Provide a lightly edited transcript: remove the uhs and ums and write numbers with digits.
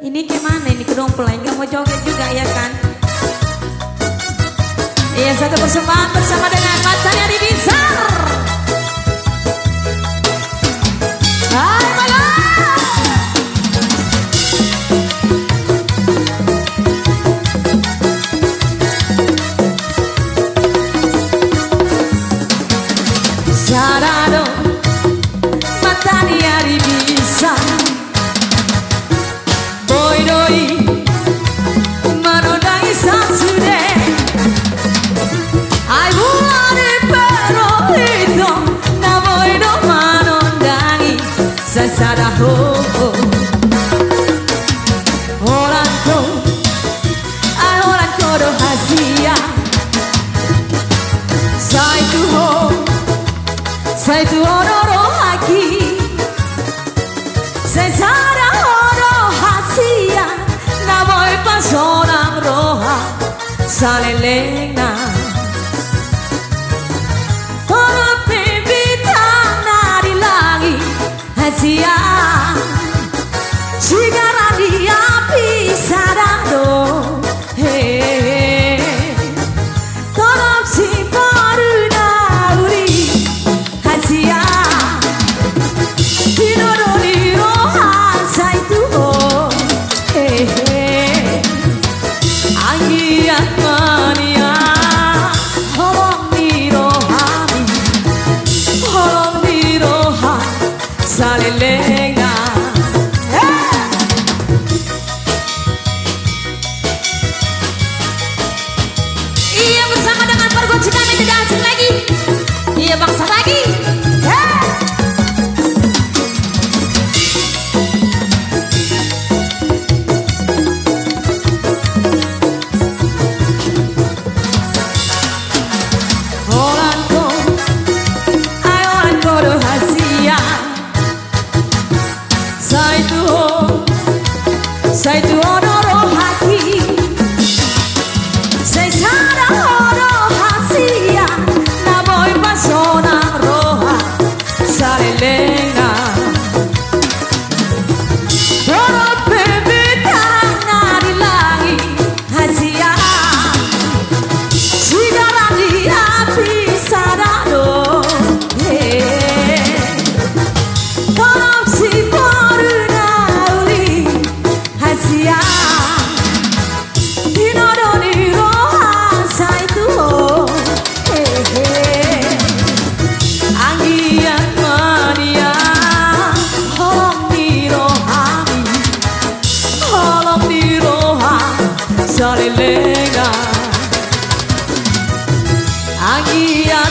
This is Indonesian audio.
Ini gimana ini kedompleng, nggak mau joget juga ya kan? Iya, satu persembahan bersama dengan Matanya di Bizar. Hai malam. Sarado Matanya di Bizar. Sasaraho Oranko rahasia Saitu ororo haki Sasaraho rahasia Naboy pasonang roha Salelena Siang Sigara di api sarado Tolong si baru nauri Hasia Hinodo di rohan saitu Anggiat mania Holong di rohani Holong di rohan Salelena. Iya, bersama dengan pergocik kami tidak asing lagi. Iya, bangsa lagi. Saitu odoro haki Sesara oro hasia Naboy pasona roha Salelena Doro pebetang nari lagi hasia Sigara di api sarado Tolong si baru nauli Hasia Hinodo di rohan saitu Anggian mania Holong di rohani Holong di rohan Salelena Anggian